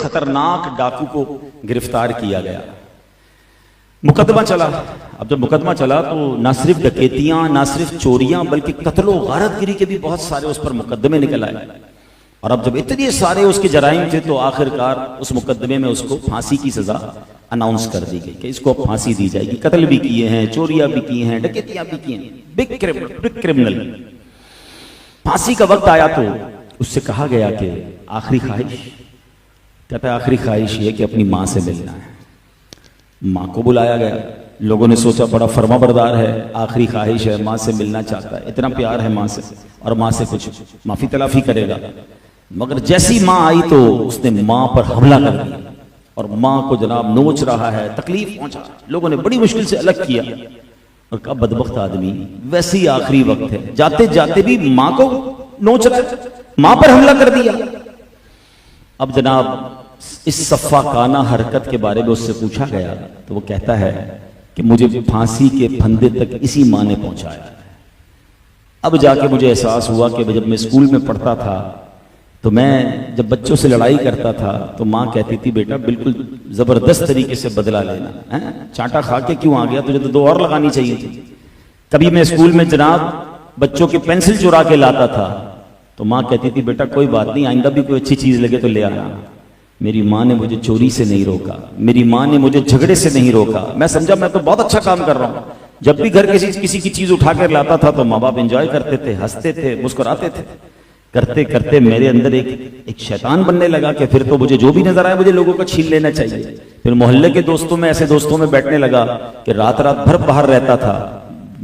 खतरनाक डाकू को गिरफ्तार किया गया। मुकदमा चला। अब जब मुकदमा चला तो ना सिर्फ डकैतियां, ना सिर्फ चोरियां, बल्कि कत्लो गारतगिरी के भी बहुत सारे उस पर मुकदमे निकल आए। और अब जब इतने सारे उसके जराइम थे तो आखिरकार उस मुकदमे में उसको फांसी की सजा अनाउंस कर दी गई कि इसको अब फांसी दी जाएगी। कत्ल भी किए हैं, चोरियां भी की हैं, डकैतियां भी की हैं, बिग क्रिमिनल। फांसी का वक्त आया तो उससे कहा गया कि आखिरी ख्वाहिश, कहता है आखिरी ख्वाहिश ये कि अपनी मां से मिलना है। मां को बुलाया गया। लोगों ने सोचा बड़ा फर्माबरदार है, आखिरी ख्वाहिश है, मां से मिलना चाहता है, इतना प्यार है मां से और मां से कुछ माफी तलाफी करेगा। मगर जैसी मां आई तो उसने मां पर हमला कर दिया और मां को जनाब नोच रहा है, तकलीफ पहुंचा। लोगों ने बड़ी मुश्किल से अलग किया और कहा बदबख्त आदमी, वैसे ही आखिरी वक्त है, जाते जाते भी मां को नोच रहा है, मां पर हमला कर दिया। अब जनाब इस सफ़ाकाना हरकत के बारे में उससे पूछा गया तो वो कहता है कि मुझे फांसी के फंदे तक इसी मां ने पहुंचाया है। अब जाके मुझे एहसास हुआ कि जब मैं स्कूल में पढ़ता था तो मैं जब बच्चों से लड़ाई करता था तो मां कहती थी बेटा बिल्कुल जबरदस्त तरीके से बदला लेना है, चांटा खा के क्यों आ गया, तुझे तो 2 और लगानी चाहिए थी। कभी मैं स्कूल में जनाब बच्चों की पेंसिल चुरा के लाता था तो मां कहती थी बेटा कोई बात नहीं, आइंदा भी कोई अच्छी चीज लगे तो ले आना। मेरी मां ने मुझे चोरी से नहीं रोका, मेरी मां ने मुझे झगड़े से नहीं रोका। मैं समझा मैं तो बहुत अच्छा काम कर रहा हूं। जब भी घर किसी की चीज उठाकर लाता था तो माँ बाप एंजॉय करते थे, हंसते थे, मुस्कुराते थे। करते करते मेरे अंदर एक शैतान बनने लगा कि फिर तो मुझे जो भी नजर आए मुझे लोगों को छीन लेना चाहिए। फिर मोहल्ले के दोस्तों में ऐसे दोस्तों में बैठने लगा कि रात रात भर बाहर रहता था।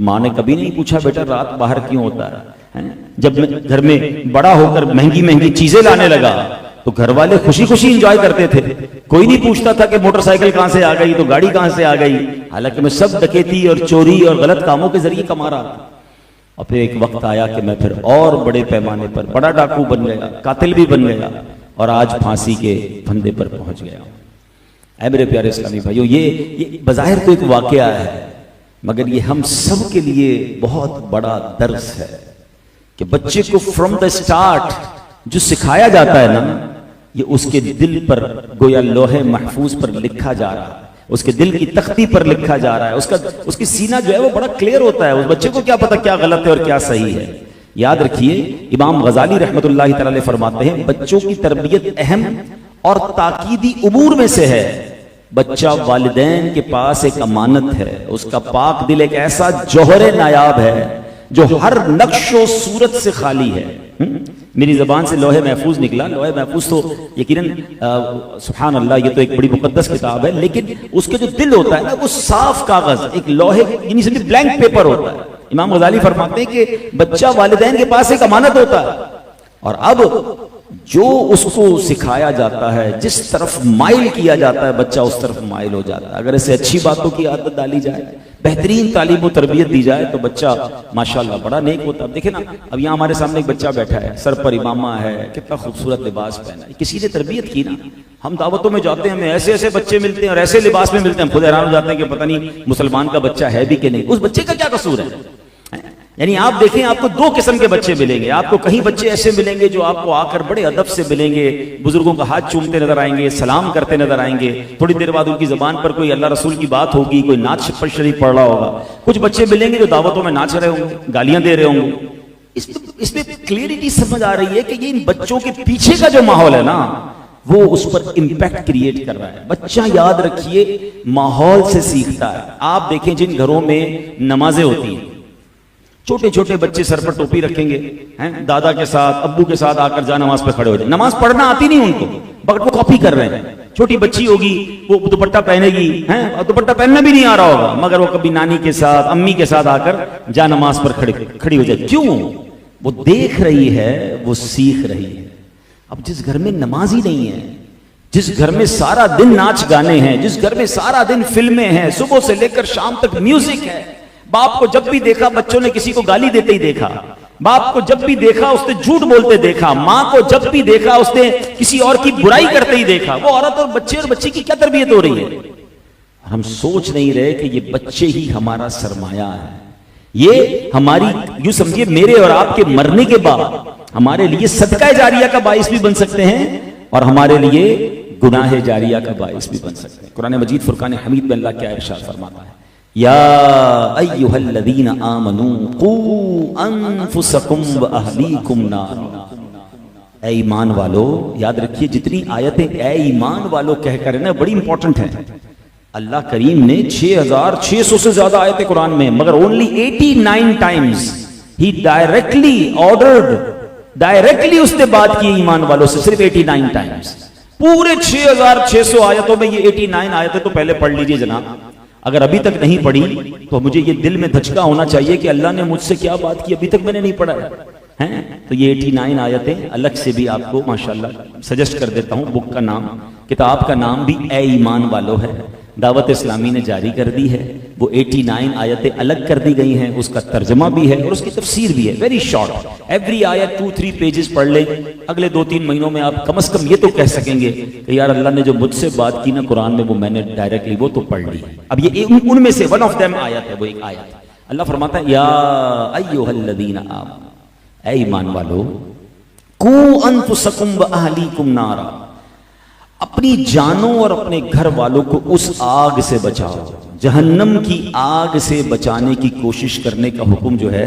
माँ ने कभी नहीं पूछा बेटा रात बाहर क्यों होता है। जब मैं घर में बड़ा होकर महंगी महंगी चीजें लाने लगा तो घर वाले खुशी खुशी इंजॉय करते थे। कोई नहीं पूछता था कि मोटरसाइकिल कहां से आ गई, तो गाड़ी कहां से आ गई। हालांकि मैं सब डकैती और चोरी और गलत कामों के जरिए कमा रहा था। और फिर एक वक्त आया कि मैं फिर और बड़े पैमाने पर बड़ा डाकू बन गया, कातिल भी बन गया और आज फांसी के फंदे पर पहुंच गया। ऐ मेरे प्यारे इस्लामी भाइयों, ये बज़ाहिर तो एक वाकया है मगर ये हम सब के लिए बहुत बड़ा दर्स है कि बच्चे को फ्रॉम द स्टार्ट जो सिखाया जाता है ना, ये उसके दिल पर गोया लोहे महफूज पर लिखा जा रहा है, उसके दिल की तख्ती पर लिखा जा रहा है। उसकी सीना जो है वो बड़ा क्लियर होता है। उस बच्चे को क्या पता क्या गलत है और क्या सही है। याद रखिए इमाम गजाली रहमतुल्लाह तआला अलैह फरमाते हैं बच्चों की तरबियत अहम और ताकीदी उमूर में से है। बच्चा वालिदैन के पास एक अमानत है। उसका पाक दिल एक ऐसा जौहर नायाब है जो हर नक्शो सूरत से खाली है। मेरी जबान से लोहे महफूज निकला। लोहे महफूज तो यकीनन सुभान अल्लाह ये तो एक बड़ी मुकद्दस किताब है, लेकिन उसके जो दिल होता है ना वो साफ कागज, एक लोहे यानी समझिए ब्लैंक पेपर होता है। इमाम गजाली फरमाते हैं कि बच्चा वालिदैन के पास एक अमानत होता है और अब जो उसको सिखाया जाता है, जिस तरफ माइल किया जाता है, बच्चा उस तरफ माइल हो जाता है। अगर ऐसे अच्छी बातों की आदत डाली जाए, बेहतरीन तालीम और तरबियत दी जाए तो बच्चा माशाल्लाह बड़ा नेक होता है। देखे ना, अब यहाँ हमारे सामने एक बच्चा बैठा है, सर पर इमामा है, कितना खूबसूरत लिबास पहना है, किसी ने तरबियत की ना। हम दावतों में जाते हैं, हमें ऐसे ऐसे बच्चे मिलते हैं और ऐसे लिबास में मिलते हैं, हम खुद हैरान हो जाते हैं कि पता नहीं मुसलमान का बच्चा है भी कि नहीं। उस बच्चे का क्या कसूर है? यानी आप देखें आपको 2 किस्म के बच्चे मिलेंगे। आपको कहीं बच्चे ऐसे मिलेंगे जो आपको आकर बड़े अदब से मिलेंगे, बुजुर्गों का हाथ चूमते नजर आएंगे, सलाम करते नजर आएंगे। थोड़ी देर बाद उनकी जबान पर कोई अल्लाह रसूल की बात होगी, कोई नाच शरीफ पढ़ रहा होगा। कुछ बच्चे मिलेंगे जो दावतों में नाच रहे होंगे, गालियां दे रहे होंगे। इसमें क्लियरिटी समझ आ रही है कि ये इन बच्चों के पीछे का जो माहौल है ना वो उस पर इंपैक्ट क्रिएट कर रहा है। बच्चा याद रखिए माहौल से सीखता है। आप देखें जिन घरों में नमाजें होती हैं, छोटे छोटे बच्चे सर पर टोपी रखेंगे, हैं, दादा के साथ अब्बू के साथ आकर जा नमाज पे खड़े हो जाए। नमाज पढ़ना आती नहीं उनको बट वो कॉपी कर रहे हैं। छोटी बच्ची होगी वो दुपट्टा पहनेगी, हैं, और दुपट्टा पहनना भी नहीं आ रहा होगा मगर वो कभी नानी के साथ अम्मी के साथ आकर जा नमाज पर खड़ी हो जाए। क्यों? वो देख रही है, वो सीख रही है। अब जिस घर में नमाज ही नहीं है, जिस घर में सारा दिन नाच गाने हैं, जिस घर में सारा दिन फिल्में हैं, सुबह से लेकर शाम तक म्यूजिक है, बाप को जब भी देखा बच्चों ने किसी को गाली देते ही देखा, बाप को जब भी देखा उसने झूठ बोलते देखा, माँ को जब भी देखा उसने किसी और की बुराई करते ही देखा। वो औरत और बच्चे की क्या तरबियत हो रही है? हम सोच नहीं रहे कि ये बच्चे ही हमारा सरमाया है। ये हमारी यूं समझिए मेरे और आपके मरने के बाद हमारे लिए सदका जारिया का बाइस भी बन सकते हैं और हमारे लिए गुनाह जारिया का बाइस भी बन सकते हैं। कुरान मजीद फुरकान हमीद में अल्लाह क्या इरशाद फरमाता है, या अय्युहल्लज़ीना आमनू कू अनफुसकुम व अहलीकुम नार। ऐ ईमान वालो, याद रखिए जितनी आयतें ऐ ईमान वालो कहकर है ना बड़ी इंपॉर्टेंट है। अल्लाह करीम ने 6600 से ज्यादा आयतें कुरान में, मगर ओनली 89 टाइम्स ही डायरेक्टली ऑर्डर्ड, डायरेक्टली उसने बात की ईमान वालों से, सिर्फ 89 टाइम्स। पूरे 6600 आयतों में ये 89 आयतें तो पहले पढ़ लीजिए जनाब। अगर अभी तक नहीं पढ़ी तो मुझे ये दिल में धचका होना चाहिए कि अल्लाह ने मुझसे क्या बात की, अभी तक मैंने नहीं पढ़ा है। तो ये 89 आयतें अलग से भी आपको माशाल्लाह सजेस्ट कर देता हूं। बुक का नाम, किताब का नाम भी ए ईमान वालो है, दावत इस्लामी ने जारी कर दी है। वो 89 आयतें अलग कर दी गई हैं, उसका तर्जमा भी है और उसकी तफसीर भी है, वेरी शॉर्ट। एवरी आयत 2-3 पेजेस पढ़ ले, अगले 2-3 महीनों में आप कम से कम ये तो कह सकेंगे कि यार अल्लाह ने जो मुझसे बात की ना कुरान में, वो मैंने डायरेक्टली वो तो पढ़ ली। अब ये उनमें से वन ऑफ देम आयत है, वो एक आयत। अल्लाह फरमाता है, या अय्युहल्लज़ीना आमनू, ऐ ईमान वालो, कू अनफुसकुम व अहलीकुम नारा, अपनी जानों और अपने घर वालों को उस आग से बचाओ। जहन्नम की आग से बचाने की कोशिश करने का हुक्म जो है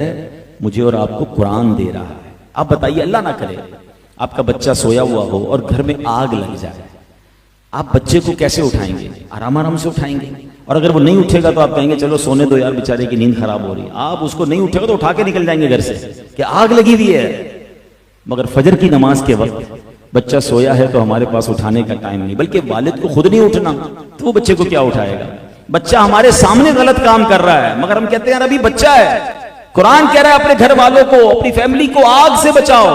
मुझे और आपको कुरान दे रहा है। आप बताइए, अल्लाह ना करे आपका बच्चा सोया हुआ हो और घर में आग लग जाए, आप बच्चे को कैसे उठाएंगे? आराम आराम से उठाएंगे, और अगर वो नहीं उठेगा तो आप कहेंगे चलो सोने दो यार, बेचारे की नींद खराब हो रही है। आप उसको नहीं उठेगा तो उठा के निकल जाएंगे घर से कि आग लगी हुई है। मगर फजर की नमाज के वक्त बच्चा सोया है तो हमारे पास उठाने का टाइम नहीं, बल्कि वालिद को खुद नहीं उठना तो वो बच्चे को क्या उठाएगा? बच्चा हमारे सामने गलत काम कर रहा है मगर हम कहते हैं यार अभी बच्चा है। कुरान कह रहा है अपने घर वालों को, अपनी फैमिली को आग से बचाओ।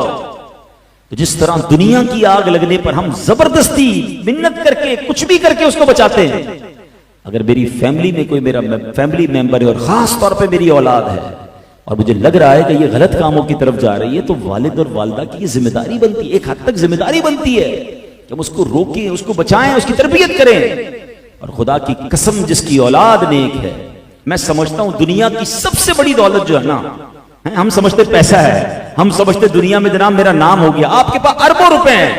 तो जिस तरह दुनिया की आग लगने पर हम जबरदस्ती मिन्नत करके कुछ भी करके उसको बचाते हैं, अगर मेरी फैमिली में कोई मेरा फैमिली मेंबर है और खास तौर पे मेरी औलाद है और मुझे लग रहा है कि ये गलत कामों की तरफ जा रही है, तो वालिद और वालिदा की जिम्मेदारी बनती है, एक हद तक जिम्मेदारी बनती है कि हम उसको रोकें, उसको बचाएं, उसकी तरबियत करें। और खुदा की कसम जिसकी औलाद नेक है, मैं समझता हूं दुनिया की सबसे बड़ी दौलत जो है ना, हम समझते पैसा है, हम समझते दुनिया में जनाब मेरा नाम हो गया, आपके पास अरबों रुपए हैं,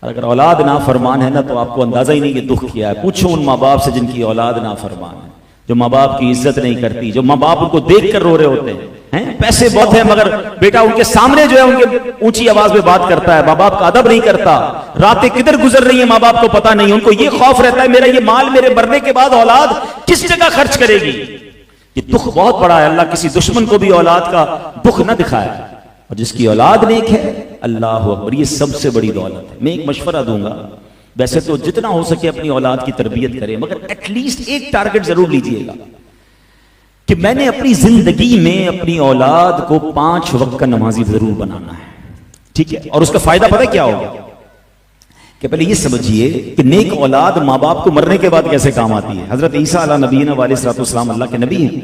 अगर औलाद ना फरमान है ना तो आपको अंदाजा ही नहीं कि दुख किया है। पूछो उन माँ बाप से जिनकी औलाद ना फरमान है, जो माँ बाप की इज्जत नहीं करती, जो माँ बाप उनको देख कर रो रहे होते हैं, पैसे बहुत है मगर बेटा उनके सामने जो है उनके ऊंची आवाज में बात करता है, माँ बाप का अदब नहीं करता, रातें किधर गुजर रही है माँ बाप को पता नहीं, उनको ये खौफ रहता है मेरा ये माल मेरे मरने के बाद औलाद किस जगह खर्च करेगी। ये दुख बहुत बड़ा है, अल्लाह किसी दुश्मन को भी औलाद का दुख न दिखाए। और जिसकी औलाद नेक है, अल्लाह अकबर, ये सबसे बड़ी दौलत है। मैं एक मशवरा दूंगा, वैसे तो जितना हो सके अपनी औलाद की तरबियत करें, मगर एटलीस्ट एक टारगेट जरूर लीजिएगा कि मैंने अपनी जिंदगी में अपनी औलाद को 5 वक्त का नमाजी जरूर बनाना है, ठीक है? और उसका फायदा पता है क्या होगा कि पहले ये समझिए कि नेक औलाद माँ बाप को मरने के बाद कैसे काम आती है। हजरत ईसा अला नबीना वालेहिस्सलाम अल्लाह के नबी हैं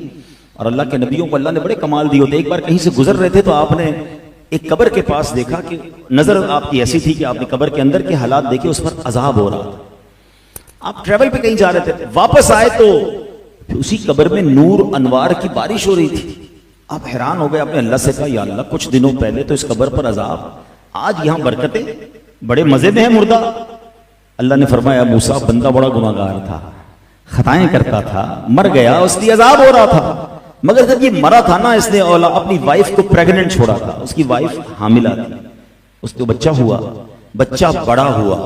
और अल्लाह के नबियों को अल्लाह ने बड़े कमाल दिए होते। एक बार कहीं से गुजर रहे थे तो आपने एक कब्र के पास देखा कि नजर आपकी ऐसी थी कि आपने कब्र के अंदर के हालात देखे, उस पर अजाब हो रहा था। आप ट्रेवल पे कहीं जा रहे थे, वापस आए तो उसी कब्र में नूर अनवार की बारिश हो रही थी। आप हैरान हो गए, आपने अल्लाह से कहा या अल्लाह कुछ दिनों पहले तो इस कब्र पर अजाब, आज यहां बरकतें, बड़े मजे में है मुर्दा। अल्लाह ने फरमाया मूसा बंदा बड़ा गुनाहगार था, खताएं करता था, मर गया, उसलिए अजाब हो रहा था। मगर जब ये मरा था ना, इसने अपनी वाइफ को प्रेग्नेंट छोड़ा था, उसकी वाइफ हामिला थी, उसको बच्चा हुआ, बच्चा बड़ा हुआ।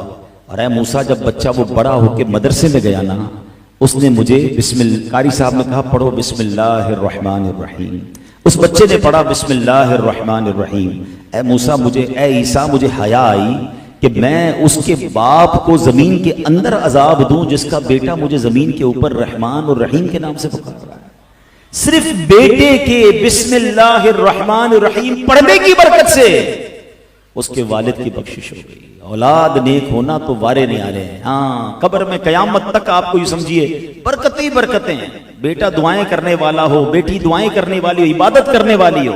और ऐ मूसा जब बच्चा वो बड़ा होके मदरसे में गया ना, उसने मुझे कारी साहब ने कहा पढ़ो बिस्मिल्लाहिर्रहमानिर्रहीम, उस बच्चे ने पढ़ा बिस्मिल्लाहिर्रहमानिर्रहीम। ऐ मूसा मुझे, ऐ ईसा मुझे हया आई कि मैं उसके बाप को जमीन के अंदर अजाब दूं जिसका बेटा मुझे जमीन के ऊपर रहमान और रहीम के नाम से पुकार रहा है। सिर्फ बेटे के बिस्मिल्लाहिर्रहमानिर्रहीम पढ़ने की बरकत से उसके वालिद की बख्शिश हो गई। औलाद नेक होना तो वारे नहीं आ रहे हैं। हाँ, कब्र में कयामत तक आपको ये समझिए बरकतें ही बरकतें हैं। बेटा दुआएं करने वाला हो, बेटी दुआएं करने वाली हो, इबादत करने वाली हो।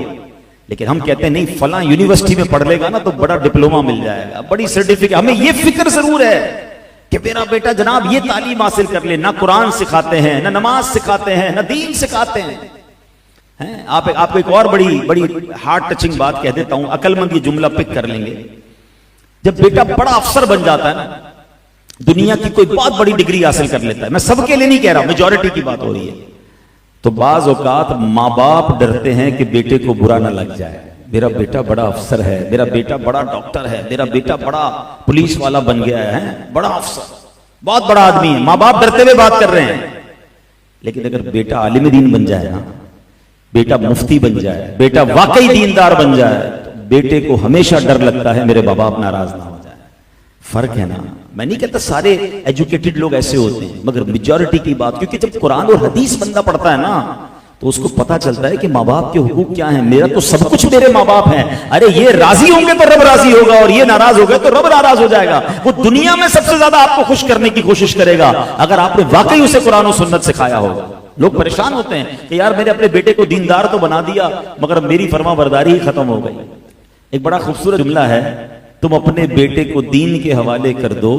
लेकिन हम कहते हैं नहीं फला यूनिवर्सिटी में पढ़ लेगा ना तो बड़ा डिप्लोमा मिल जाएगा, बड़ी सर्टिफिकेट। हमें ये फिक्र जरूर है कि मेरा बेटा जनाब ये तालीम हासिल कर ले। ना कुरान सिखाते हैं, ना नमाज सिखाते हैं, ना दीन सिखाते हैं। आपको एक और बड़ी हार्ट टचिंग बात कह देता हूं, अकलमंद ये जुमला पिक कर लेंगे। जब बेटा बड़ा अफसर बन जाता है ना, दुनिया की कोई बहुत बड़ी डिग्री हासिल कर लेता है, मैं सबके लिए नहीं कह रहा, मेजॉरिटी की बात हो रही है, तो बाज औकात माँ बाप डरते हैं कि बेटे को बुरा ना लग जाए, मेरा बेटा बड़ा अफसर है, मेरा बेटा बड़ा डॉक्टर है, मेरा बेटा बड़ा पुलिस वाला बन गया है, बड़ा अफसर, बहुत बड़ा आदमी है, माँ बाप डरते हुए बात कर रहे हैं। लेकिन अगर बेटा आलिम दीन बन जाए ना, बेटा मुफ्ती बन जाए, बेटा वाकई दीनदार बन जाए, तो बेटे को हमेशा डर लगता है मेरे माँ बाप नाराज ना हो जाए। फर्क है ना। मैं नहीं कहता सारे एजुकेटेड लोग ऐसे होते हैं, मगर मेजॉरिटी की बात, क्योंकि जब कुरान और हदीस बंदा पढ़ता है ना तो उसको पता चलता है कि माँ बाप के हुकूक क्या है। मेरा तो सब कुछ मेरे माँ बाप हैं, अरे ये राजी होंगे तो रब राजी होगा, और ये नाराज हो गए तो रब नाराज हो जाएगा। वो दुनिया में सबसे ज्यादा आपको खुश करने की कोशिश करेगा अगर आपने वाकई उसे कुरान और सुन्नत सिखाया होगा। लोग परेशान होते हैं कि यार मैंने अपने बेटे को दीनदार तो बना दिया मगर मेरी फरमाबरदारी ही खत्म हो गई। एक बड़ा खूबसूरत जुमला है, तुम अपने बेटे को दीन के हवाले कर दो,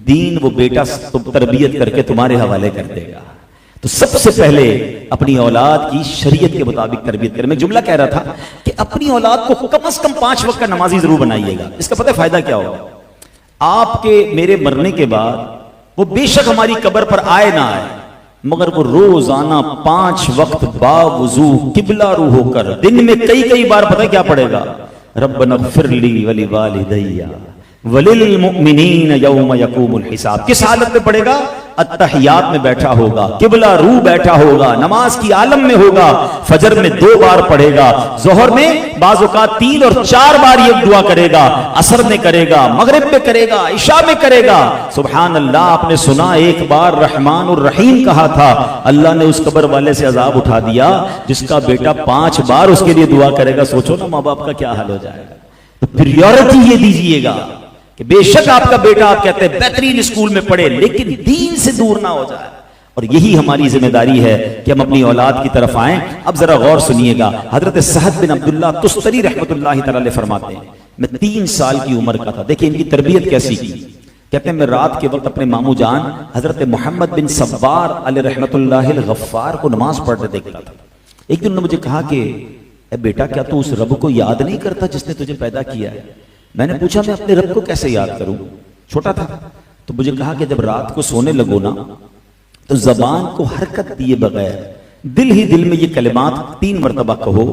दीन वो बेटा तरबियत करके तुम्हारे हवाले कर देगा। तो सबसे पहले अपनी औलाद की शरीयत के मुताबिक तरबियत करें। मैं जुमला कह रहा था कि अपनी औलाद को कम से कम 5 वक्त का नमाजी जरूर बनाइएगा। इसका पता है फायदा क्या होगा? आपके मेरे मरने के बाद वो बेशक हमारी कब्र पर आए ना आए, मगर वो रोजाना 5 वक्त बावुजू किबला रू होकर दिन में कई बार पता है क्या पड़ेगा? रब्बना ग़फ़िरली वली वालिदैया वलिल मुमिनीन यौम यक़ूमुल हिसाब। किस हालत में पड़ेगा? अत्तहियात में बैठा होगा, किबला रू बैठा होगा, नमाज की आलम में होगा, फजर में 2 बार पढ़ेगा, जोहर में बाज़-औक़ात 3 और 4 बार ये दुआ करेगा, असर में करेगा, मगरिब में करेगा, इशा में करेगा। सुभान अल्लाह। आपने सुना एक बार रहमान और रहीम कहा था, अल्लाह ने उस कब्र वाले से अजाब उठा दिया जिसका बेटा 5 बार उसके लिए दुआ करेगा। सोचो ना माँ बाप का क्या हाल हो जाएगा। तो प्रायोरिटी ये दीजिएगा कि बेशक आपका बेटा आप कहते हैं बेहतरीन स्कूल में पढ़े लेकिन दीन से दूर ना हो जाए। और यही हमारी जिम्मेदारी है कि हम अपनी औलाद की तरफ आएं। अब जरा गौर सुनिएगा, हजरत सहद बिन अब्दुल्लाह तुस्तरी रहमतुल्लाह तआला अलैह फरमाते हैं, मैं 3 साल की उम्र का था। देखिए इनकी तरबियत कैसी की। कहते हैं मैं रात के वक्त अपने मामू जान हजरत मोहम्मद बिन सब्बार अलैह रहमतुल्लाह गफ्फार को नमाज पढ़ते देखता था। एक दिन उन्होंने मुझे कहा कि बेटा क्या तू उस रब को याद नहीं करता जिसने तुझे पैदा किया है? मैंने पूछा मैं अपने रब को कैसे याद करूं? छोटा था। तो मुझे कहा कि जब रात को सोने लगो ना तो जबान को हरकत दिए बगैर दिल ही दिल में ये कलिमात 3 मरतबा कहो,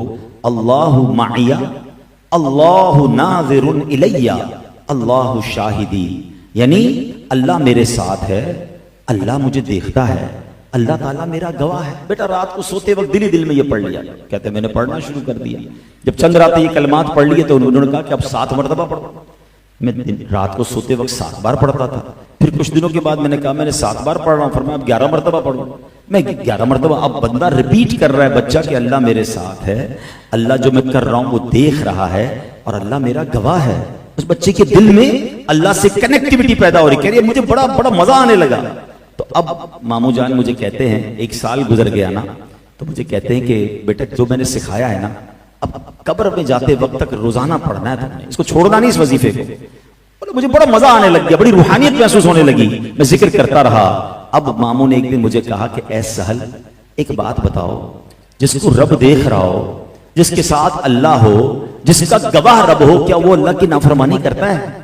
अल्लाहु माइया, अल्लाहु नाज़िरुन इलैया, अल्लाहु शाहिदी। यानी अल्लाह मेरे साथ है, अल्लाह मुझे देखता है, अल्लाह ताला मेरा गवाह है। बेटा रात को सोते वक्त दिल ही दिल में ये पढ़ लिया। कहते मैंने पढ़ना शुरू कर दिया। जब चंद रात ये कलमात पढ़ लिए तो उन्होंने कहा कि अब 7 मरतबा पढ़ो। मैं रात को सोते वक्त 7 बार पढ़ता था। फिर कुछ दिनों के बाद मैंने कहा मैंने 7 बार पढ़ रहा हूँ, फरमाया अब 11 मरतबा पढ़ूं। मैं 11 मरतबा। अब बंदा रिपीट कर रहा है बच्चा कि अल्लाह मेरे साथ है, अल्लाह जो मैं कर रहा हूँ वो देख रहा है और अल्लाह मेरा गवाह है। उस बच्चे के दिल में अल्लाह से कनेक्टिविटी पैदा हो रही। कह रही है मुझे बड़ा मजा आने लगा। तो अब मामू जान मुझे कहते हैं 1 साल गुजर गया ना, तो मुझे कहते हैं कि बेटा जो मैंने सिखाया है ना, अब कब्र में जाते वक्त तक रोजाना पढ़ना है तुमने, इसको छोड़ना नहीं इस वजीफे को। बोले मुझे बड़ा मजा आने लग गया, बड़ी रूहानियत महसूस होने लगी, मैं जिक्र करता रहा। अब मामू ने एक दिन मुझे कहा कि ऐ सहल एक बात बताओ, जिसको रब देख रहा हो, जिसके साथ अल्लाह हो, जिसका गवाह रब हो, क्या वो अल्लाह की नाफरमानी करता है?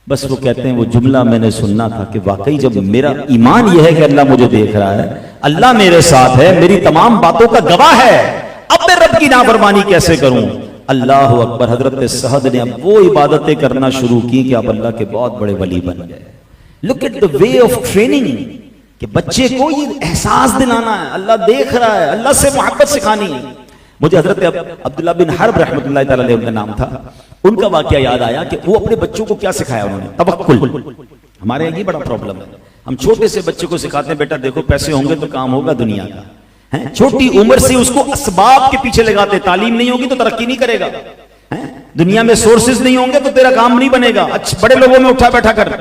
बस वो कहते हैं वो जुमला मैंने सुनना था कि वाकई जब मेरा ईमान यह है कि अल्लाह मुझे देख रहा है, अल्लाह मेरे साथ है, मेरी तमाम बातों का गवाह है, अब मैं रब की नाफरमानी कैसे करूं? अल्लाह अकबर। हजरत सहद ने अब वो इबादतें करना शुरू की कि अब अल्लाह के बहुत बड़े वली बन गए। Look at the way of training कि बच्चे को ये एहसास दिलाना है अल्लाह देख रहा है, अल्लाह से मोहब्बत सिखानी है। मुझे हजरत अब्दुल्लाह बिन हर्ब रहमतुल्लाह तआला अलैह उनका नाम था, उनका वाकया याद आया कि वो अपने बच्चों को क्या सिखाया उन्होंने? तवक्कुल। हमारे यहाँ ये बड़ा प्रॉब्लम है, हम छोटे से बच्चे को सिखाते हैं बेटा देखो पैसे होंगे तो काम होगा दुनिया का, है? छोटी उम्र से उसको असबाब के पीछे लगाते, तालीम नहीं होगी तो तरक्की नहीं करेगा, है? दुनिया में सोर्सेज नहीं होंगे तो तेरा काम नहीं बनेगा, अच्छे बड़े लोगों में उठा बैठा कर।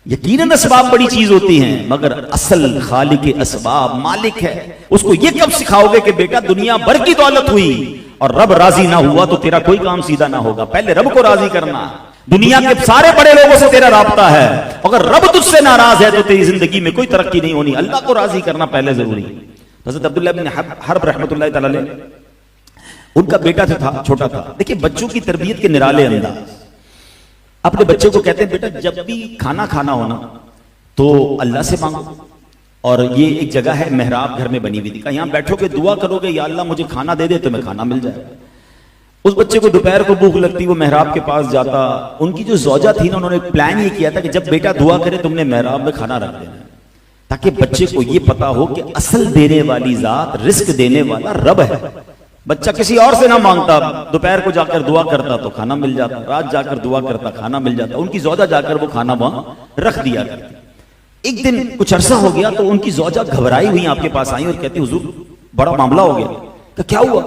यकीनन असबाब बड़ी चीज होती हैं, मगर असल खालिक असबाब मालिक है। उसको ये कब सिखाओगे कि बेटा दुनिया भर की दौलत हुई और रब राजी ना हुआ तो तेरा कोई काम सीधा ना होगा। पहले रब को राजी करना। दुनिया के सारे बड़े लोगों से तेरा राब्ता है, अगर रब तुझसे नाराज है तो तेरी जिंदगी में कोई तरक्की नहीं होनी। अल्लाह को राजी करना पहले जरूरी है। हज़रत अब्दुल्लाह बिन हर्ब रहमतुल्लाह तआला अलैह, उनका बेटा जो था छोटा था। देखिए बच्चों की तरबियत के निराले अंदाज। अपने बच्चे को कहते हैं बेटा जब भी खाना खाना हो ना तो अल्लाह से मांगो। और ये एक जगह है मेहराब घर में बनी हुई थी, यहाँ बैठोगे दुआ करोगे या अल्लाह मुझे खाना दे दे, तुम्हें खाना मिल जाएगा। उस बच्चे को दोपहर को भूख लगती, वो मेहराब के पास जाता। उनकी जो ज़ौजा थी ना, उन्होंने प्लान ये किया था कि जब बेटा दुआ करे तुमने मेहराब में खाना रख देना, ताकि बच्चे को ये पता हो कि असल देने वाली जात, रिस्क देने वाला रब है। बच्चा किसी और से ना मांगता, दोपहर को जाकर दुआ करता तो खाना मिल जाता, रात जाकर दुआ करता खाना मिल जाता। उनकी ज़ौजा जाकर वो खाना वहां रख दिया करती। एक दिन कुछ अरसा हो गया तो उनकी ज़ौजा घबराई हुई आपके पास आई और कहती, हुजूर बड़ा मामला हो गया। तो क्या हुआ?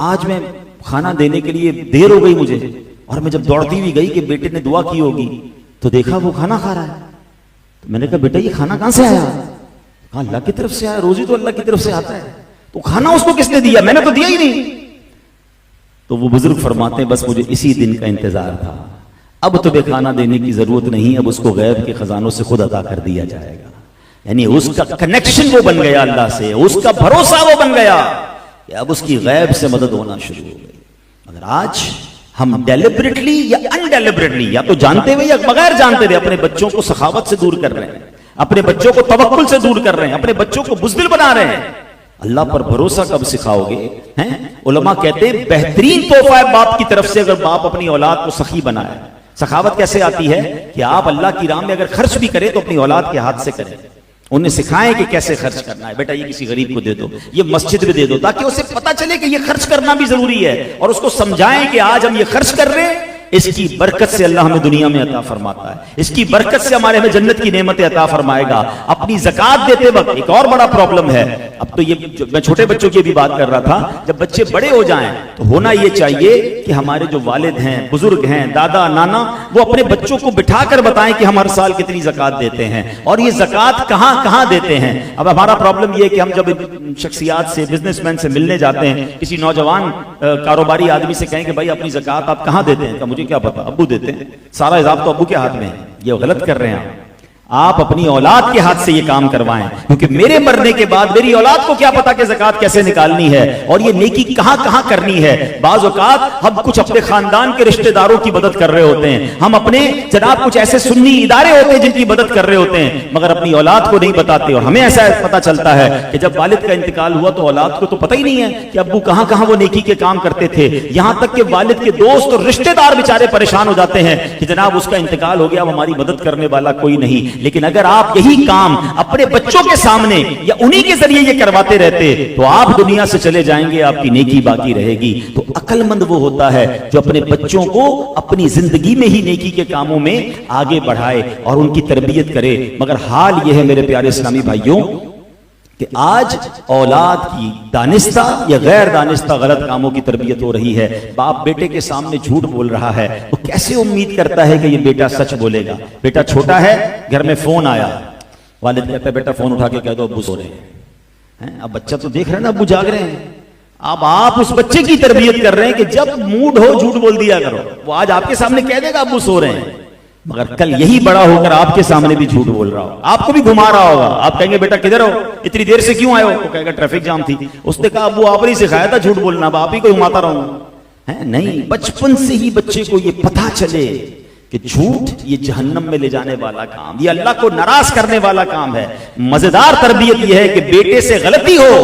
आज मैं खाना देने के लिए देर हो गई मुझे, और मैं जब दौड़ती हुई गई कि बेटे ने दुआ की होगी तो देखा वो खाना खा रहा है। तो मैंने कहा बेटा ये खाना कहां से आया? कहा अल्लाह की तरफ से आया, रोजी तो अल्लाह की तरफ से आता है। तो खाना उसको किसने दिया? मैंने तो दिया ही नहीं। तो वो बुजुर्ग फरमाते हैं बस मुझे इसी दिन का इंतजार था, अब तुम्हें खाना देने की जरूरत नहीं, अब उसको गैब के खजानों से खुद अदा कर दिया जाएगा। यानी उसका कनेक्शन वो बन गया अल्लाह से, उसका भरोसा वो बन गया कि अब उसकी गैब से मदद होना शुरू हो गई। मगर आज हम डेलिबरेटली या अनडेलिबरेटली, या तो जानते हुए या बगैर जानते हुए, अपने बच्चों को सखावत से दूर कर रहे हैं, अपने बच्चों को तवक्कुल से दूर कर रहे हैं, अपने बच्चों को बुज़दिल बना रहे हैं। अल्लाह पर भरोसा कब सिखाओगे? हैं? उलमा कहते हैं बेहतरीन तोहफा है बाप की तरफ से अगर बाप अपनी औलाद को सखी बनाए। सखावत कैसे आती है कि आप अल्लाह की राह में अगर खर्च भी करें तो अपनी औलाद के हाथ से करें, उन्हें सिखाएं कि कैसे खर्च करना है। बेटा ये किसी गरीब को दे दो, ये मस्जिद में दे दो, ताकि उसे पता चले कि ये खर्च करना भी जरूरी है, और उसको समझाएं कि आज हम ये खर्च कर रहे हैं, इसकी बरकत से अल्लाह हमें दुनिया में अता फरमाता है, इसकी बरकत से हमारे हमें जन्नत की नेमतें अता फरमाएगा। अपनी ज़कात देते वक्त एक और बड़ा प्रॉब्लम है, अब तो ये मैं छोटे बच्चों की भी बात कर रहा था, जब बच्चे बड़े हो जाएं तो होना ये चाहिए कि हमारे जो वालिद हैं, बुजुर्ग हैं, दादा नाना, वो अपने बच्चों को बिठाकर बताएं कि हम हर साल कितनी ज़कात देते हैं और ये ज़कात कहां कहां देते हैं। अब हमारा प्रॉब्लम ये है कि हम जब शख्सियात से, बिजनेसमैन से मिलने जाते हैं, किसी नौजवान कारोबारी आदमी से कहें कि भाई अपनी ज़कात आप कहां देते हैं, मुझे क्या पता, अब्बू देते हैं, सारा हिसाब तो अब्बू के हाथ में है। ये गलत कर रहे हैं आप अपनी औलाद के हाथ से ये काम करवाएं, क्योंकि मेरे मरने के बाद मेरी औलाद को क्या पता कि ज़कात कैसे निकालनी है और ये नेकी कहां कहां करनी है। बाज़ औक़ात हम कुछ अपने खानदान के रिश्तेदारों की मदद कर रहे होते हैं, हम अपने जनाब कुछ ऐसे सुन्नी इदारे होते हैं जिनकी मदद कर रहे होते हैं, मगर अपनी औलाद को नहीं बताते। और हमें ऐसा पता चलता है कि जब वालिद का इंतकाल हुआ तो औलाद को तो पता ही नहीं है कि अब्बू कहां कहां वो नेकी के काम करते थे। यहां तक कि वालिद के दोस्त और रिश्तेदार बेचारे परेशान हो जाते हैं कि जनाब उसका इंतकाल हो गया, अब हमारी मदद करने वाला कोई नहीं। लेकिन अगर आप यही काम अपने बच्चों के सामने या उन्हीं के जरिए ये करवाते रहते तो आप दुनिया से चले जाएंगे, आपकी नेकी बाकी रहेगी। तो अक्लमंद वो होता है जो अपने बच्चों को अपनी जिंदगी में ही नेकी के कामों में आगे बढ़ाए और उनकी तरबियत करे। मगर हाल यह है मेरे प्यारे इस्लामी भाइयों कि आज औलाद की दानिस्ता या गैर दानिस्ता गलत कामों की तरबियत हो रही है। बाप बेटे के सामने झूठ बोल रहा है, वो कैसे उम्मीद करता है कि ये बेटा सच बोलेगा। बेटा छोटा है, घर में फोन आया, वालिद कहता है बेटा फोन उठा के कह दो अब्बू सो रहे हैं। अब बच्चा तो देख रहे हैं ना अब्बू जाग रहे हैं। अब आप उस बच्चे की तरबियत कर रहे हैं कि जब मूड हो झूठ बोल दिया करो। वो आज आपके सामने कह देगा अब्बू सो रहे हैं, मगर कल यही बड़ा होकर आपके सामने भी झूठ बोल रहा हो, आपको भी घुमा रहा होगा। आप कहेंगे बेटा किधर हो, इतनी देर से क्यों आए हो? वो कहेगा ट्रैफिक जाम थी। उसने कहा अब्बू आपने ही सिखाया था झूठ बोलना, अब आप ही को घुमाता रहूंगा। है नहीं, बचपन से ही बच्चे को ये पता चले कि झूठ ये जहन्नम में ले जाने वाला काम, ये अल्लाह को नाराज करने वाला काम है। मजेदार तरबियत यह है कि बेटे से गलती हो,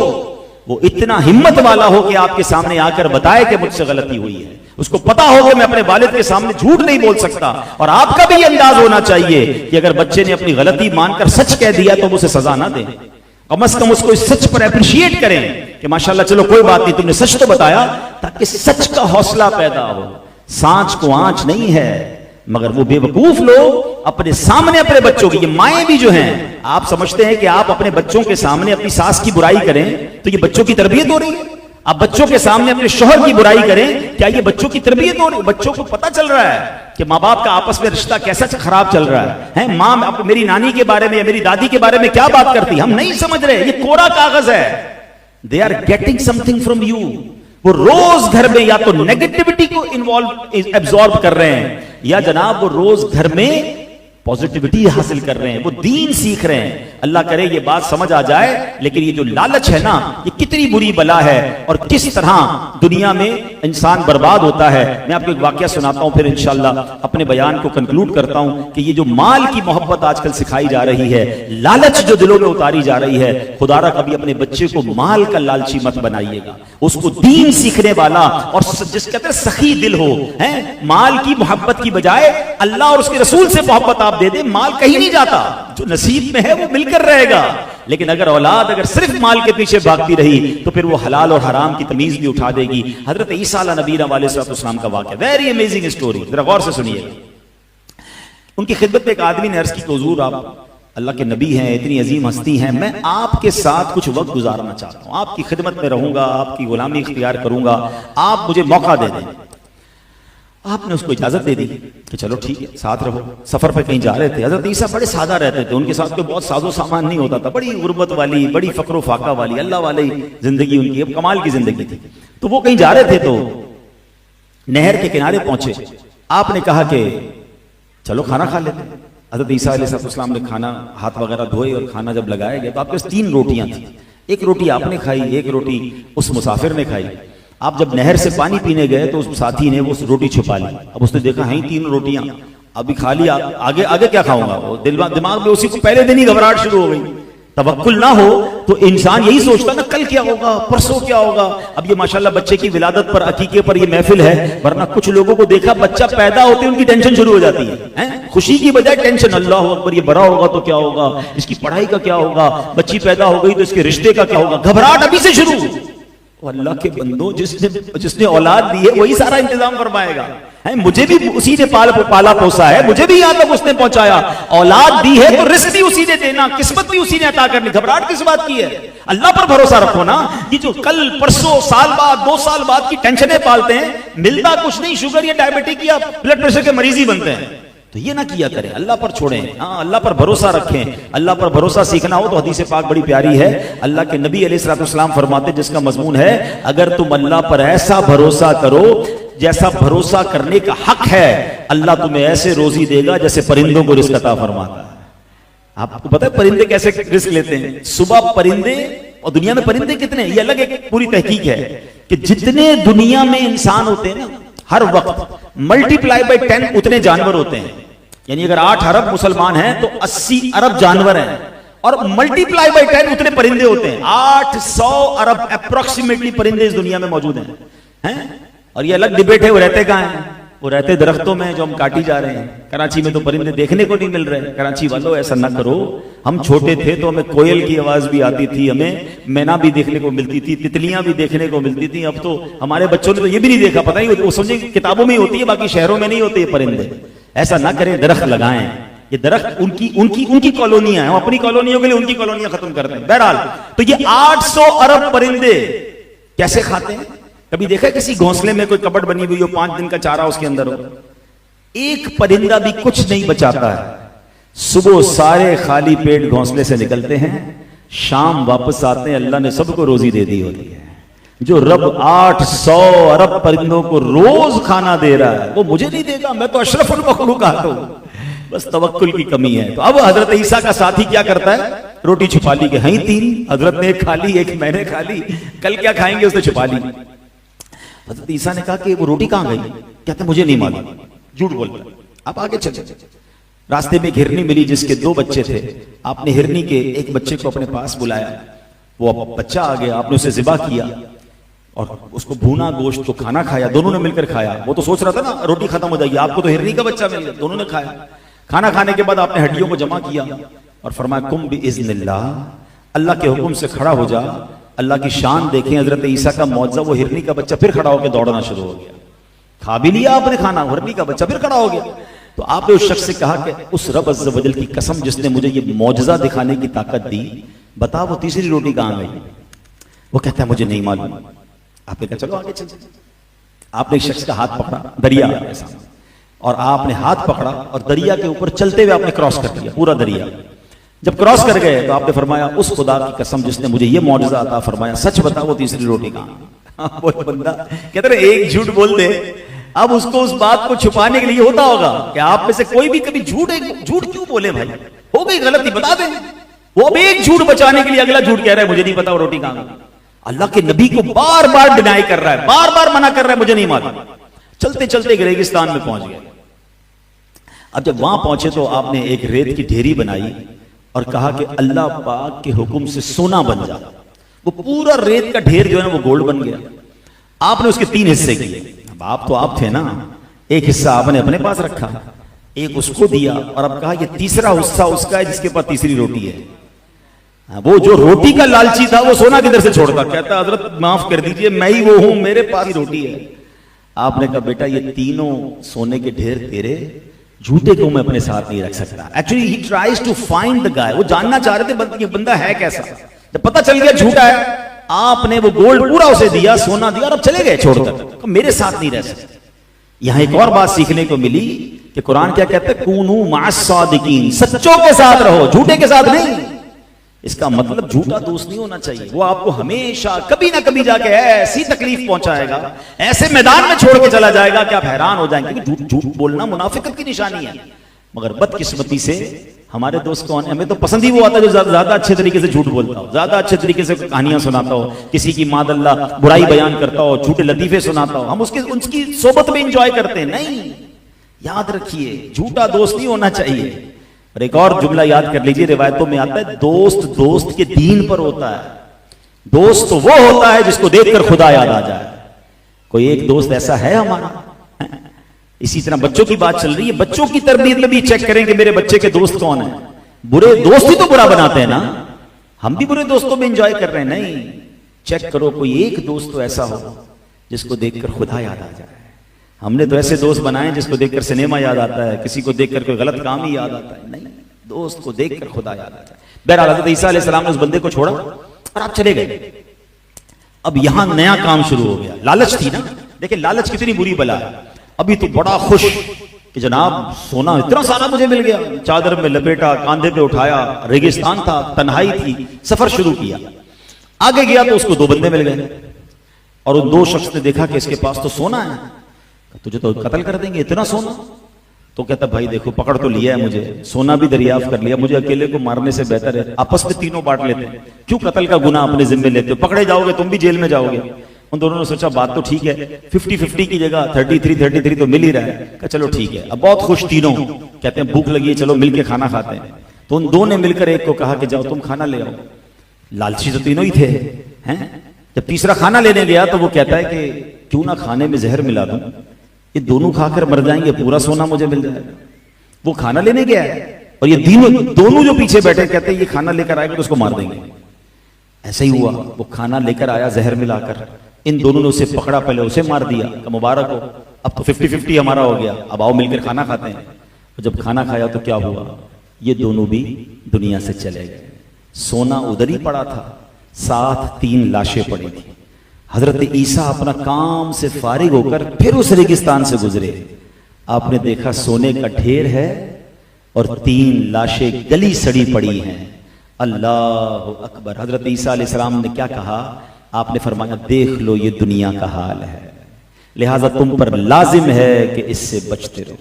वो इतना हिम्मत वाला हो कि आपके सामने आकर बताए कि मुझसे गलती हुई है। उसको पता हो कि मैं अपने वालिद के सामने झूठ नहीं बोल सकता। और आपका भी अंदाज होना चाहिए कि अगर बच्चे ने अपनी गलती मानकर सच कह दिया तो उसे सजा ना दें, कम से कम उसको इस सच पर अप्रिशिएट करें कि माशाल्लाह चलो कोई बात नहीं, तुमने सच तो बताया, ताकि सच का हौसला पैदा हो। सांच को आंच नहीं है, मगर वो बेवकूफ लोग अपने सामने अपने बच्चों की, ये माएं भी जो हैं, आप समझते हैं कि आप अपने बच्चों के सामने अपनी सास की बुराई करें तो ये बच्चों की तरबियत हो रही है। आप बच्चों के सामने अपने शोहर की बुराई करें, क्या ये बच्चों की तरबियत हो रही है? बच्चों को पता चल रहा है कि माँ बाप का आपस में रिश्ता कैसा खराब चल रहा है। माँ मेरी नानी के बारे में या मेरी दादी के बारे में क्या बात करती, हम नहीं समझ रहे, ये कोरा कागज है। They are getting something from you. वो रोज घर में या तो नेगेटिविटी को एब्जॉर्ब कर रहे हैं, या जनाब वो रोज घर में पॉजिटिविटी हासिल कर रहे हैं, वो दीन सीख रहे हैं। अल्लाह करे ये बात समझ आ जाए। लेकिन ये जो लालच है ना, ये कितनी बुरी बला है और किस तरह दुनिया में इंसान बर्बाद होता है। मैं आपको एक वाकया सुनाता हूं, फिर इंशाअल्लाह अपने बयान को कंक्लूड करता हूं कि ये जो माल की मोहब्बत आजकल सिखाई जा रही है, लालच जो दिलों में उतारी जा रही है, खुदारा कभी अपने बच्चे को माल का लालची मत बनाइएगा। उसको दीन सीखने वाला और जिस कहते हैं सखी दिल हो, है माल की मोहब्बत की बजाय अल्लाह और उसके रसूल से मोहब्बत आप दे दे, माल कहीं नहीं जाता, जो नसीब में है वो मिलकर रहेगा। लेकिन अगर औलाद अगर सिर्फ माल के पीछे भागती रही तो फिर वो हलाल और हराम की तमीज भी उठा देगी। हजरत ईसा नबीना अलैहिस्सलाम का वाक़या, वेरी अमेजिंग स्टोरी, जरा गौर से सुनिएगा। उनकी खिदमत में एक आदमी ने अर्ज की, हुजूर आप अल्लाह के नबी हैं, इतनी अजीम हस्ती हैं, मैं आपके साथ कुछ वक्त गुजारना चाहता हूं, आपकी खिदमत में रहूंगा, आपकी गुलामी इख्तियार करूंगा, आप मुझे मौका दे दें। आपने उसको इजाजत दे दी कि चलो ठीक है, साथ रहो। सफर पे कहीं जा रहे थे, हजरत ईसा बड़े सादा रहते थे, उनके साथ कोई बहुत साजो सामान नहीं होता था, बड़ी गुर्बत वाली, बड़ी फक्र फाका वाली, अल्लाह वाली जिंदगी उनकी, अब कमाल की जिंदगी थी। तो वो कहीं जा रहे थे, तो नहर के किनारे पहुंचे। आपने कहा कि चलो खाना खा लेते हैं। हजरत ईसा अलैहिस्सलाम ने खाना हाथ वगैरह धोए और खाना जब लगाया गया तो आपके पास 3 रोटियां थी। एक रोटी आपने खाई, एक रोटी उस मुसाफिर ने खाई। आप जब नहर से पानी पीने गए तो उस साथी ने वो रोटी छुपा ली। अब उसने देखा है 3 रोटियां, अभी खा लिया, आगे आगे क्या खाऊंगा। दिमाग में उसी को पहले दिन ही घबराहट शुरू हो गई। तवक्कुल ना हो तो इंसान यही सोचता ना कल क्या होगा, परसों क्या होगा। अब ये माशाल्लाह बच्चे की विलादत पर, अकीके पर ये महफिल है, वरना कुछ लोगों को देखा बच्चा पैदा होते उनकी टेंशन शुरू हो जाती है? खुशी की बजाय टेंशन, अल्लाह अकबर ये बड़ा होगा तो क्या होगा, इसकी पढ़ाई का क्या होगा, बच्ची पैदा हो गई तो इसके रिश्ते का क्या होगा, घबराहट अभी से शुरू। अल्लाह के बंदो, जिसने औलाद दी है वही सारा इंतजाम फरमाएगा। मुझे भी उसी ने पाला पोसा है, मुझे भी यहां तक उसने पहुंचाया। औलाद दी है तो रिस्क भी उसी ने देना, किस्मत भी उसी ने अता करनी। घबराहट किस बात की है? अल्लाह पर भरोसा रखो ना। ये जो कल परसों, साल बाद, 2 साल बाद की टेंशनें पालते हैं, मिलता कुछ नहीं, शुगर या डायबिटिक या ब्लड प्रेशर के मरीज ही बनते हैं। तो ये ना किया करें, अल्लाह पर छोड़ें। हाँ, अल्लाह पर भरोसा रखें। अल्लाह पर भरोसा सीखना हो तो हदीस पाक बड़ी प्यारी है। अल्लाह के नबी अलैहिस्सलाम फरमाते, जिसका मजमून है, अगर तुम अल्लाह पर ऐसा भरोसा करो जैसा भरोसा करने का हक है, अल्लाह तुम्हें ऐसे रोजी देगा जैसे परिंदों को रिस्क अता फरमाता है। आपको पता है परिंदे कैसे रिस्क लेते हैं? सुबह परिंदे, और दुनिया में परिंदे कितने, ये अलग एक पूरी तहकीक है कि जितने दुनिया में इंसान होते हैं ना, हर वक्त मल्टीप्लाई बाय 10 उतने जानवर होते हैं। यानी अगर 8 अरब मुसलमान हैं तो 80 अरब जानवर हैं, और मल्टीप्लाई बाय 10 उतने परिंदे होते हैं। 800 अरब अप्रोक्सीमेटली परिंदे इस दुनिया में मौजूद हैं। और ये अलग डिबेट है, वो रहते कहां हैं? वो रहते दरख्तों में जो हम काटी जा रहे हैं। कराची में तो परिंदे देखने को नहीं मिल रहे। कराची वालों ऐसा ना करो, हम छोटे थे तो हमें कोयल की आवाज भी आती थी, हमें मैना भी देखने को मिलती थी, तितलियां भी देखने को मिलती थी। अब तो हमारे बच्चों ने तो ये भी नहीं देखा, पता ही वो समझे किताबों में होती है, बाकी शहरों में नहीं होते ये परिंदे। ऐसा ना करें, दरख्त लगाएं। ये दरख्त उनकी कॉलोनियां हैं, अपनी कॉलोनियों के लिए उनकी कॉलोनियां खत्म कर दें। बहरहाल, तो ये 800 अरब परिंदे कैसे खाते हैं? कभी देखा किसी घोंसले में कोई कबट बनी हुई हो, 5 दिन का चारा उसके अंदर हो? एक परिंदा भी कुछ नहीं बचाता है। सुबह सारे खाली पेट घोंसले से निकलते हैं, शाम वापस आते हैं, अल्लाह ने सबको रोजी दे दी होती है। जो रब 800 अरब परिंदों को रोज खाना दे रहा है, वो मुझे नहीं देगा, मैं तो अशरफुल मखलूकात हूं। बस तवक्कुल की कमी है। तो अब हजरत ईसा का साथी क्या करता है? रोटी छुपा ली, है 3, हजरत ने एक खा ली, एक मैंने खा ली, कल क्या खाएंगे उसने छुपा ली। हजरत ईसा ने कहा कि वो रोटी कहां गई? कहते मुझे नहीं मालूम, झूठ बोलता। आप आगे चले। रास्ते में एक हिरनी मिली जिसके 2 बच्चे थे। आपने हिरनी के एक बच्चे को अपने पास बुलाया, वो बच्चा आ गया, आपने उसे ज़िबा किया और उसको भूना गोश्त को खाना खाया, दोनों ने मिलकर खाया। वो तो सोच रहा था ना रोटी खत्म हो जाएगी, आपको तो हिरनी का बच्चा मिल गया, दोनों ने खाया। खाना खाने के बाद आपने हड्डियों को जमा किया और फरमाया कुम बिइज़्निल्लाह, अल्लाह के हुक्म से खड़ा हो जा। अल्लाह की शान देखें, हजरत ईसा का मौजज़ा, वो हिरनी का बच्चा फिर खड़ा होकर दौड़ना शुरू हो गया। खा भी लिया आपने खाना, हिरनी का बच्चा फिर खड़ा हो गया। तो आपने उस शख्स से कहा कि उस रब अज़्ज़ व जल की कसम जिसने मुझे ये मौजज़ा दिखाने की ताकत दी, बता वो तीसरी रोटी कहां गई? वो कहता है मुझे नहीं मालूम। आपने कहा चलो आगे चलते। आपने एक शख्स का हाथ पकड़ा, दरिया ऐसा, और आपने हाथ पकड़ा और दरिया के ऊपर चलते हुए आपने क्रॉस कर दिया पूरा दरिया। जब क्रॉस कर गए तो आपने फरमाया उस खुदा की कसम जिसने मुझे ये मौजज़ा अता फरमाया, सच बता वो तीसरी रोटी कहां? वो बंदा कहते रहे एक झूठ बोल दे अब उसको उस बात को छुपाने के लिए होता होगा कि आप में से कोई भी कभी झूठ क्यों बोले भाई, हो गई गलती बता दें। वो अब एक झूठ बचाने के लिए अगला झूठ कह रहा है मुझे नहीं पता वो रोटी कहां गई। अल्लाह के नबी को बार बार डिनाई कर रहा है, बार बार मना कर रहा है मुझे नहीं मालूम। चलते चलते रेगिस्तान में पहुंच गए। अब जब वहां पहुंचे तो आपने एक रेत की ढेरी बनाई और कहा कि अल्लाह पाक के हुक्म से सोना बन जा। वो पूरा रेत का ढेर जो है ना वो गोल्ड बन गया। आपने उसके 3 हिस्से किए। अब आप थे ना, एक हिस्सा आपने अपने पास रखा, एक उसको दिया और अब कहा ये तीसरा हिस्सा उसका है जिसके पास तीसरी रोटी है। वो जो रोटी का लालची था वो सोना किधर से छोड़ता, कहता हजरत माफ कर दीजिए मैं ही वो हूं, मेरे पास ही रोटी है। आपने कहा बेटा ये तीनों सोने के ढेर तेरे, झूठे को मैं अपने साथ नहीं रख सकता। Actually he tries to find the guy, वो जानना चाह रहे थे ये बंदा है कैसा। जब पता चल गया झूठा है, आपने वो गोल्ड पूरा उसे दिया, सोना दिया और अब चले गए छोड़कर, मेरे साथ नहीं रह सकते। यहां एक और बात सीखने को मिली कि कुरान क्या कहता है, कूनू मास सादिकीन, सच्चों के साथ रहो, झूठे के साथ नहीं। इसका मतलब झूठा दोस्त नहीं होना चाहिए, वो आपको हमेशा कभी ना कभी जाके ऐसी तकलीफ पहुंचाएगा, ऐसे मैदान में छोड़ के चला जाएगा कि आप हैरान हो जाएंगे। क्योंकि झूठ बोलना मुनाफिकत की निशानी है। मगर बदकिस्मती से हमारे दोस्त कौन है, हमें तो पसंद ही वो आता है जो ज्यादा अच्छे तरीके से झूठ बोलता हो, ज्यादा अच्छे तरीके से कहानियां सुनाता हो, किसी की मादल्ला बुराई बयान करता हो, झूठे लतीफे सुनाता हो, हम उसकी सोबत में इंजॉय करते हैं। नहीं, याद रखिए झूठा दोस्त नहीं होना चाहिए। और एक और जुमला याद कर लीजिए, रिवायतों में आता है दोस्त के दीन पर होता है। दोस्त तो वो होता है जिसको देखकर खुदा याद आ जाए। कोई एक दोस्त ऐसा है हमारा। इसी तरह बच्चों की बात चल रही है, बच्चों की तरबियत में भी चेक करें कि मेरे बच्चे के दोस्त कौन है। बुरे दोस्त ही तो बुरा बनाते हैं ना, हम भी बुरे दोस्तों में एंजॉय कर रहे हैं। नहीं, चेक करो कोई एक दोस्त तो ऐसा हो जिसको देखकर खुदा याद आ जाए। हमने तो ऐसे दोस्त बनाए जिसको देखकर सिनेमा याद आता है, किसी को देखकर कोई गलत काम ही याद आता है। नहीं, दोस्त को देखकर खुदा याद आता है। बहरहाल हज़रत ईसा अलैहिस्सलाम ने उस बंदे को छोड़ा और आप चले गए। अब यहां नया काम शुरू हो गया। लालच थी ना, देखिए लालच कितनी बुरी बला है। अभी तो बड़ा खुश कि जनाब सोना इतना सारा मुझे मिल गया, चादर में लपेटा, कांधे पे उठाया, रेगिस्तान था, तन्हाई थी, सफर शुरू किया। आगे गया तो उसको 2 बंदे मिल गए और उन 2 शख्स ने देखा कि इसके पास तो सोना है, तुझे तो कत्ल कर देंगे इतना सोना। तो कहता भाई देखो पकड़ तो लिया है मुझे, सोना भी दरियाफ्त कर लिया, मुझे अकेले को मारने से बेहतर है आपस में तीनों बांट लेते हैं, क्यों कत्ल का गुनाह अपने जिम्मे लेते हो, पकड़े जाओगे तुम भी जेल में जाओगे। उन दोनों ने सोचा बात तो ठीक है, 50-50 की जगह 33-33 तो मिल ही रहा है। कहा चलो ठीक है। अब बहुत खुश तीनों, कहते हैं भूख लगी है चलो मिलके खाना खाते हैं। तो उन 2 ने मिलकर एक को कहा कि जाओ तुम खाना ले आओ। लालची तो तीनों ही थे हैं। जब तीसरा खाना लेने गया तो वो कहता है कि क्यों ना खाने में जहर मिला दूं, ये दोनों खाकर मर जाएंगे, पूरा सोना मुझे मिल जाएगा। वो खाना लेने गया है और ये दोनों जो पीछे बैठे कहते हैं ये खाना लेकर आएगा तो उसको मार देंगे। ऐसा ही हुआ, वो खाना लेकर आया जहर मिलाकर, इन दोनों ने उसे पकड़ा, पहले उसे मार दिया कि मुबारक हो, अब तो 50-50 हमारा हो गया, अब आओ मिलकर खाना खाते हैं। और जब खाना खाया तो क्या हुआ, ये दोनों भी दुनिया से चले गए। सोना उधर ही पड़ा था, साथ 3 लाशें पड़ी थी। हजरत ईसा अपना काम से फारिग होकर फिर उस रेगिस्तान से गुजरे। आपने देखा सोने का ढेर है और 3 लाशें गली सड़ी पड़ी हैं। अल्लाह अकबर। हजरत ईसा अलैहिस्सलाम ने क्या कहा, आपने फरमाया देख लो ये दुनिया का हाल है, लिहाजा तुम पर लाजिम है कि इससे बचते रहो।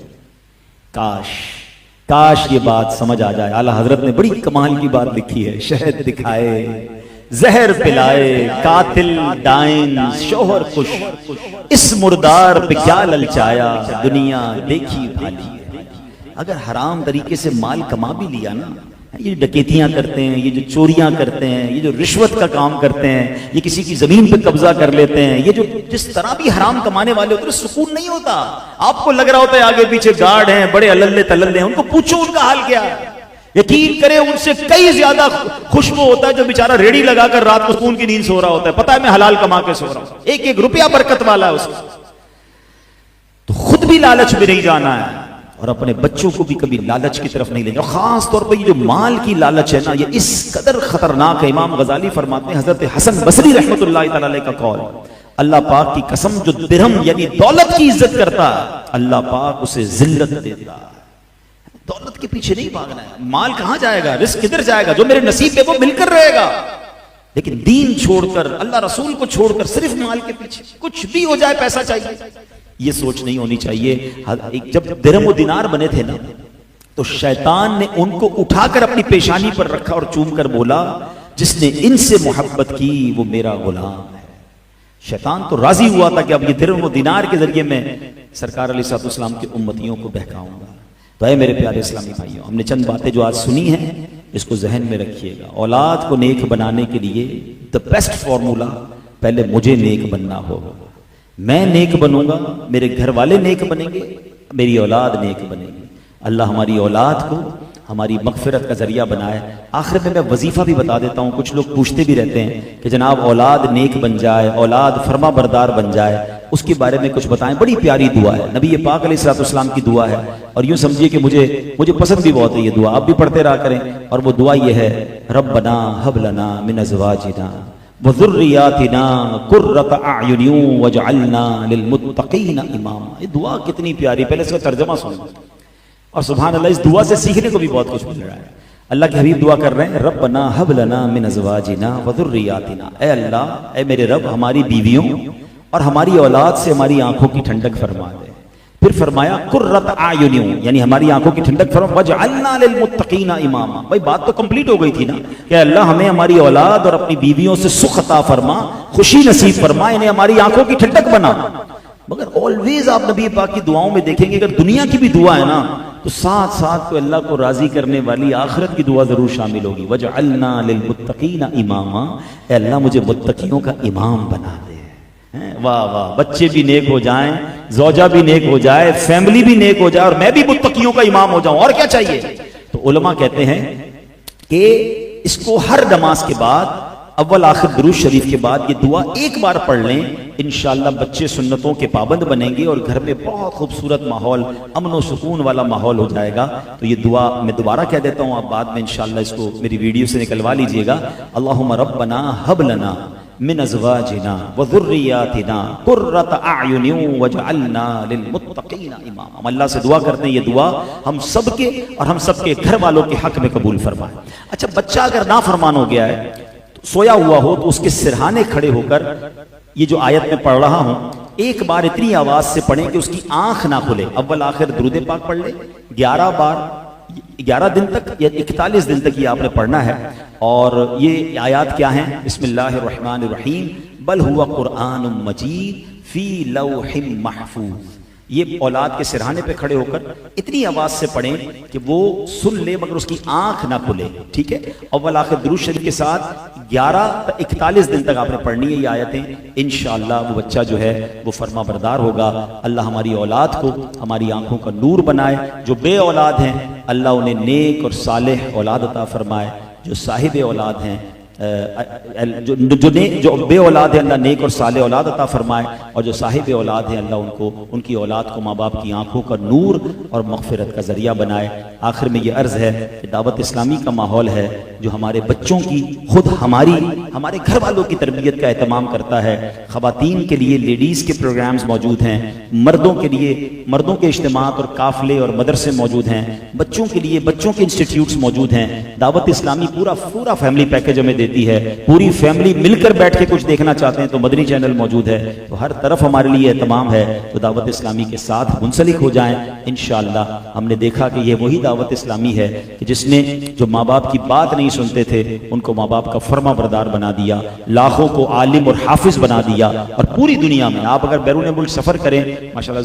काश ये बात समझ आ जाए। आला हजरत ने बड़ी कमाल की बात लिखी है, शहद दिखाए, जहर पिलाए, कातिल डाइन शोहर खुश, इस मुर्दार पे क्या ललचाया, दुनिया देखी भाली। अगर हराम तरीके से माल कमा भी लिया ना, ये डकैतियां करते हैं, ये जो चोरियां करते हैं, ये जो रिश्वत का काम करते हैं, ये किसी की जमीन पे कब्जा कर लेते हैं, ये जो जिस तरह भी हराम कमाने वाले होते हैं सुकून नहीं होता। आपको लग रहा होता है आगे पीछे गार्ड हैं, बड़े अल्ले तल्ले हैं, उनको पूछो उनका हाल क्या है। यकीन करें उनसे कई ज्यादा खुश वो होता है जो बेचारा रेडी लगाकर रात को सुकून की नींद सो रहा होता है, पता है मैं हलाल कमा के सो रहा हूं, 1-1 रुपया बरकत वाला है उसका। तो खुद भी लालच में नहीं जाना है और अपने बच्चों को भी कभी लालच की तरफ नहीं ले जाओ। खास तौर पर ये जो माल की लालच है ना, ये इस कदर खतरनाक है। इमाम गजाली फरमाते हैं, हजरत हसन बसरी रहमतुल्लाह तआला अलैह का कौल, अल्लाह पाक की कसम जो दिरहम यानी दौलत की इज्जत करता है, अल्लाह पाक उसे जिल्लत देता है। दौलत के पीछे नहीं भागना है। माल कहां जाएगा, रिस्क किधर जाएगा, जो मेरे नसीब पे वो मिलकर रहेगा। लेकिन दीन छोड़कर, अल्लाह रसूल को छोड़कर सिर्फ माल के पीछे, कुछ भी हो जाए पैसा चाहिए, ये सोच नहीं होनी चाहिए। जब दिरहम व दिनार बने थे ना, तो शैतान ने उनको उठाकर अपनी पेशानी पर रखा और चूम कर बोला, जिसने इनसे मोहब्बत की वो मेरा गुलाम है। शैतान तो राजी हुआ था कि अब ये दिरहम व दिनार के जरिए मैं सरकार अलैहिस्सलाम की उम्मतियों को बहकाऊंगा। तो है मेरे प्यारे इस्लामी भाइयों, हमने चंद बातें जो आज सुनी हैं, इसको जहन में रखिएगा। औलाद को नेक बनाने के लिए द बेस्ट फॉर्मूला, पहले मुझे नेक बनना होगा। मैं नेक बनूंगा, मेरे घर वाले नेक बनेंगे, मेरी औलाद नेक बनेगी। अल्लाह हमारी औलाद को हमारी मगफिरत का जरिया बनाए। आखिर में मैं वजीफा भी बता देता हूँ। कुछ लोग पूछते भी रहते हैं कि जनाब औलाद नेक बन जाए, औलाद फरमा बरदार बन जाए, उसके बारे में कुछ बताएं। बड़ी प्यारी दुआ है, नबी पाक अलैहिस्सलाम की दुआ है, और यूं समझिए कि मुझे पसंद भी बहुत है ये दुआ, आप भी पढ़ते रहा करें। और वो दुआ ये है, रब्बना हब लना मिन अज़वाजिना व ज़ुर्रियातिना कुर्रत अयुन वजअलना लिलमुत्तक़ीना इमामा। ये दुआ कितनी प्यारी, पहले इसका तर्जुमा सुनो। और सुभान अल्लाह, इस दुआ से सीखने को भी बहुत कुछ मिल रहा है। अल्लाह के हबीब दुआ कर रहे हैं, रब्बना हब लना मिन अज़वाजिना व ज़ुर्रियातिना। ऐ अल्लाह, ऐ मेरे रब, हमारी बीवियों और हमारी औलाद से हमारी आंखों की ठंडक फरमा दे। फिर फरमाया कुर्रत आयुन, यानी हमारी आंखों की ठंडक फरमा, वजअलना लिलमुत्तक़ीना इमामा। भाई बात तो कंप्लीट हो गई थी ना कि अल्लाह हमें हमारी औलाद और अपनी बीवियों से सुख अता फरमा, खुशी नसीब फरमा, इन्हें हमारी आंखों की ठंडक बना। मगर ऑलवेज आप नबी पाक की दुआओं में देखेंगे, अगर दुनिया की भी दुआ है ना, तो साथ साथ तो अल्लाह को राजी करने वाली आखिरत की दुआ जरूर शामिल होगी। वजअलना लिलमुत्तक़ीना इमामा, ऐ अल्लाह मुझे मुत्तकियों का इमाम बना दे। वाह वाह, बच्चे भी नेक हो जाएं, ज़ौजा भी नेक हो जाए, फैमिली भी नेक हो जाए, और मैं भी मुत्तकियों का इमाम हो जाऊं, और क्या चाहिए। तो उलमा कहते हैं कि इसको हर नमाज के बाद, अव्वल आखिर दुरूद शरीफ के बाद ये दुआ एक बार पढ़ लें, इंशाअल्लाह बच्चे सुन्नतों के पाबंद बनेंगे और घर में बहुत खूबसूरत माहौल, अमन और सुकून वाला माहौल हो जाएगा। तो ये दुआ मैं दोबारा कह देता हूँ, आप बाद में इंशाअल्लाह इसको मेरी वीडियो से निकलवा लीजिएगा। अल्लाहुम्मा रब्बना हब लना मिन अज़वाजिना व ज़ुर्रियातिना कुर्रत अयुन वजअलना लिलमुत्तक़ीना इमामा। हम अल्लाह से दुआ करते हैं, ये दुआ हम सबके और हम सबके घर वालों के हक में कबूल फरमाए। अच्छा, बच्चा अगर नाफरमान हो गया है, सोया हुआ हो, तो उसके सिरहाने खड़े होकर ये जो आयत में पढ़ रहा हूं, एक बार इतनी आवाज से पढ़ें कि उसकी आंख ना खुले। अव्वल आखिर दुरूद पाक पढ़ ले 11 बार, 11 दिन तक या 41 दिन तक ये आपने पढ़ना है। और ये आयत क्या है, बिस्मिल्लाहिर रहमानिर रहीम, बल हुवा कुरआनुम मजीद फी लौहिम महफूज। ये औलाद के सिरहाने पे खड़े होकर इतनी आवाज से पढ़ें कि वो सुन ले मगर उसकी आंख ना खुले, ठीक है। अव्वल आखिर दुरूद शरीफ के साथ 11 41 दिन तक आपने पढ़नी है ये आयतें। इंशाअल्लाह वो बच्चा जो है वो फरमा बरदार होगा। अल्लाह हमारी औलाद को हमारी आंखों का नूर बनाए। जो बे औलाद हैं, अल्लाह उन्हें नेक और सालेह औलाद अता फरमाए। जो साहिब औलाद हैं, जो बे औलाद है, अल्लाह नेक और साले औलाद अता फरमाए। और जो साहिब औलाद है, अल्लाह उनको, उनकी औलाद को माँ बाप की आंखों का नूर और मग़फ़िरत का जरिया बनाए। आखिर में ये अर्ज़ है कि दावत इस्लामी का माहौल है जो हमारे बच्चों की, खुद हमारे घर वालों की तरबियत का एहतमाम करता है। ख़वातीन के लिए लेडीज़ के प्रोग्राम्स मौजूद हैं, मर्दों के लिए मर्दों के इज्तिमात और काफ़िले और मदरसे मौजूद हैं, बच्चों के लिए बच्चों के इंस्टीट्यूट्स मौजूद हैं। दावत इस्लामी पूरा फैमिली पैकेज हमें देती है। पूरी फैमिली मिलकर बैठ के कुछ देखना चाहते हैं तो मदनी चैनल मौजूद है। तो हर तरफ हमारे लिए एहतमाम है। तो दावत इस्लामी के साथ मुंसलिक हो जाएं इंशाअल्लाह। हमने देखा कि ये वही दावत इस्लामी है कि जिसने जो माँ बाप की बात नहीं सुनते थे उनको माँ बाप का फर्मा बरदार बना दिया, लाखों को आलिम और हाफिज बना दिया। और पूरी दुनिया में आप अगर बैरून मुल्क सफर करें, माशाअल्लाह